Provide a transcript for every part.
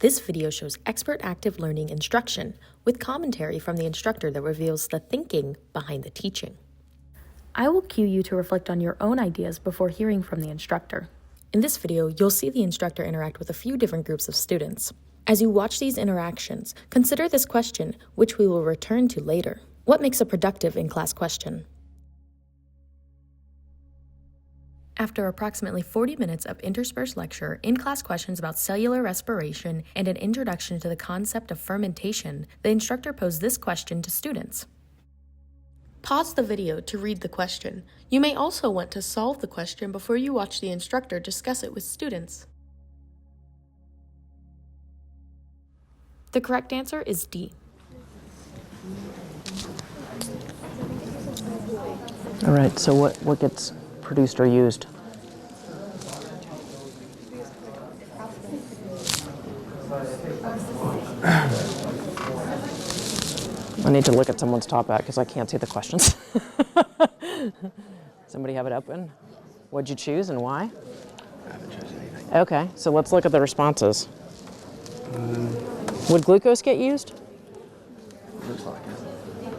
This video shows expert active learning instruction with commentary from the instructor that reveals the thinking behind the teaching. I will cue you to reflect on your own ideas before hearing from the instructor. In this video, you'll see the instructor interact with a few different groups of students. As you watch these interactions, consider this question, which we will return to later. What makes a productive in-class question? After approximately 40 minutes of interspersed lecture, in-class questions about cellular respiration, and an introduction to the concept of fermentation, the instructor posed this question to students. Pause the video to read the question. You may also want to solve the question before you watch the instructor discuss it with students. The correct answer is D. All right, so what gets produced or used? I need to look at someone's top hat because I can't see the questions. Somebody have it open? What'd you choose and why? I haven't chosen anything. Okay, so let's look at the responses. Would glucose get used? Looks like it.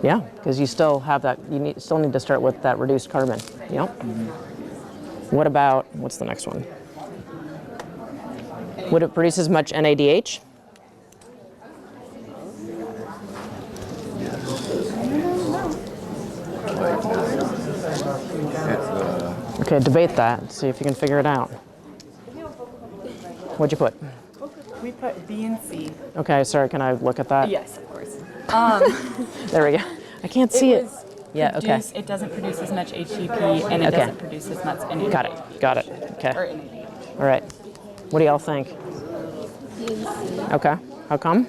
Yeah, because you still have that, still need to start with that reduced carbon. Yep. What about, what's the next one? Would it produce as much NADH? Okay, debate that. See if you can figure it out. What'd you put? We put B and C. Okay, sorry, can I look at that? Yes, of course. There we go. I can't see it. Yeah, okay. It doesn't produce as much HEP and it Okay. doesn't produce as much NAD. Got it. Okay. Or NAD. All right. What do y'all think? Okay. How come?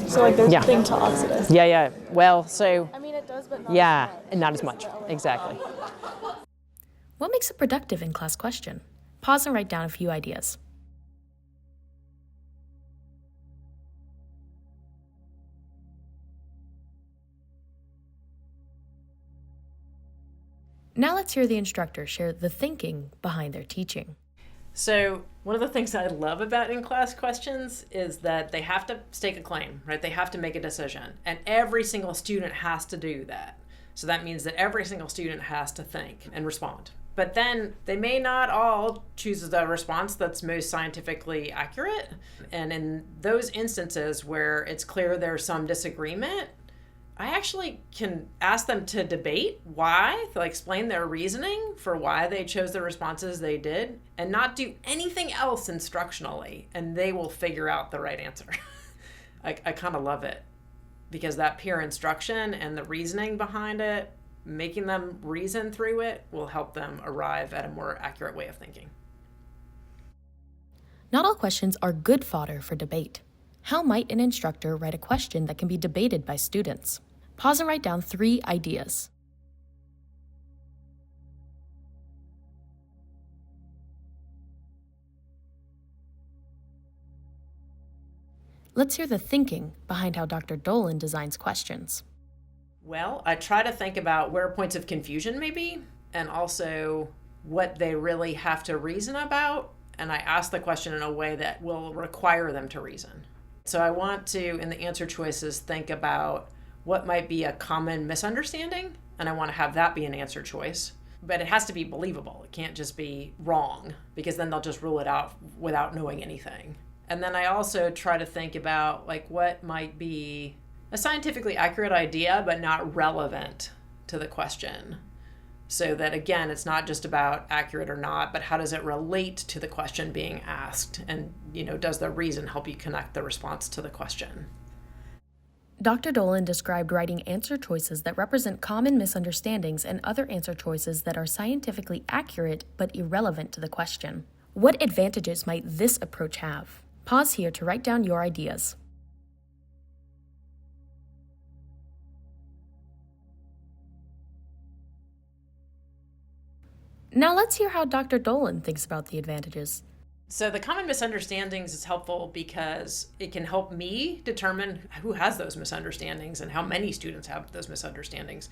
So like there's Yeah. a thing to oxidize. Yeah. Well, so I mean it does, but not yeah, as much. and not as much. Exactly. What makes a productive in-class question? Pause and write down a few ideas. Now let's hear the instructor share the thinking behind their teaching. So one of the things I love about in-class questions is that they have to stake a claim, right? They have to make a decision, and every single student has to do that. So that means that every single student has to think and respond. But then they may not all choose the response that's most scientifically accurate. And in those instances where it's clear there's some disagreement, I actually can ask them to debate why, like explain their reasoning for why they chose the responses they did, and not do anything else instructionally, and they will figure out the right answer. I kind of love it, because that peer instruction and the reasoning behind it, making them reason through it, will help them arrive at a more accurate way of thinking. Not all questions are good fodder for debate. How might an instructor write a question that can be debated by students? Pause and write down 3 ideas. Let's hear the thinking behind how Dr. Dolan designs questions. Well, I try to think about where points of confusion may be, and also what they really have to reason about, and I ask the question in a way that will require them to reason. So I want to, in the answer choices, think about what might be a common misunderstanding, and I want to have that be an answer choice. But it has to be believable. It can't just be wrong, because then they'll just rule it out without knowing anything. And then I also try to think about like what might be a scientifically accurate idea, but not relevant to the question. So that, again, it's not just about accurate or not, but how does it relate to the question being asked? And, does the reason help you connect the response to the question? Dr. Dolan described writing answer choices that represent common misunderstandings and other answer choices that are scientifically accurate but irrelevant to the question. What advantages might this approach have? Pause here to write down your ideas. Now let's hear how Dr. Dolan thinks about the advantages. So the common misunderstandings is helpful because it can help me determine who has those misunderstandings and how many students have those misunderstandings.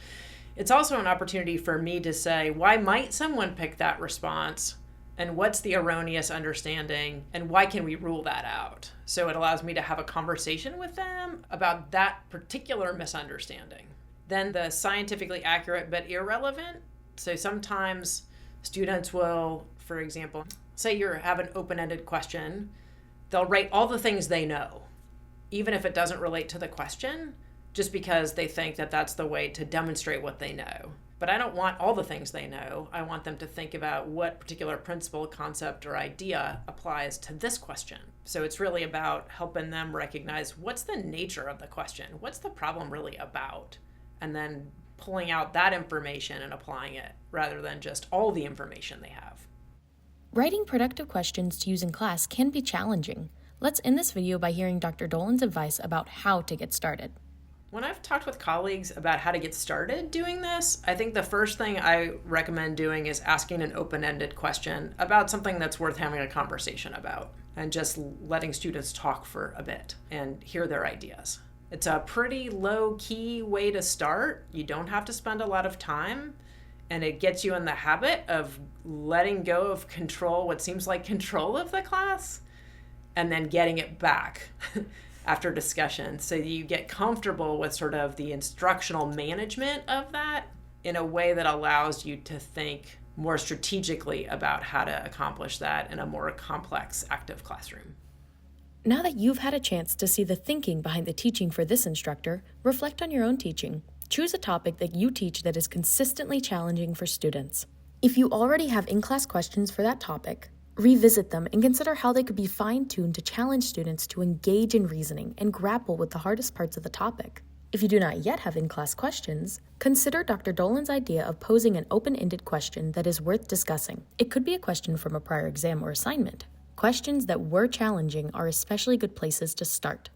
It's also an opportunity for me to say, why might someone pick that response? And what's the erroneous understanding? And why can we rule that out? So it allows me to have a conversation with them about that particular misunderstanding. Then the scientifically accurate but irrelevant. So sometimes students will, for example, say you have an open-ended question, they'll write all the things they know, even if it doesn't relate to the question, just because they think that that's the way to demonstrate what they know. But I don't want all the things they know. I want them to think about what particular principle, concept, or idea applies to this question. So it's really about helping them recognize what's the nature of the question, what's the problem really about, and then pulling out that information and applying it rather than just all the information they have. Writing productive questions to use in class can be challenging. Let's end this video by hearing Dr. Dolan's advice about how to get started. When I've talked with colleagues about how to get started doing this, I think the first thing I recommend doing is asking an open-ended question about something that's worth having a conversation about, and just letting students talk for a bit and hear their ideas. It's a pretty low-key way to start. You don't have to spend a lot of time, and it gets you in the habit of letting go of control, what seems like control of the class, and then getting it back after discussion. So you get comfortable with sort of the instructional management of that in a way that allows you to think more strategically about how to accomplish that in a more complex active classroom. Now that you've had a chance to see the thinking behind the teaching for this instructor, reflect on your own teaching. Choose a topic that you teach that is consistently challenging for students. If you already have in-class questions for that topic, revisit them and consider how they could be fine-tuned to challenge students to engage in reasoning and grapple with the hardest parts of the topic. If you do not yet have in-class questions, consider Dr. Dolan's idea of posing an open-ended question that is worth discussing. It could be a question from a prior exam or assignment. Questions that were challenging are especially good places to start.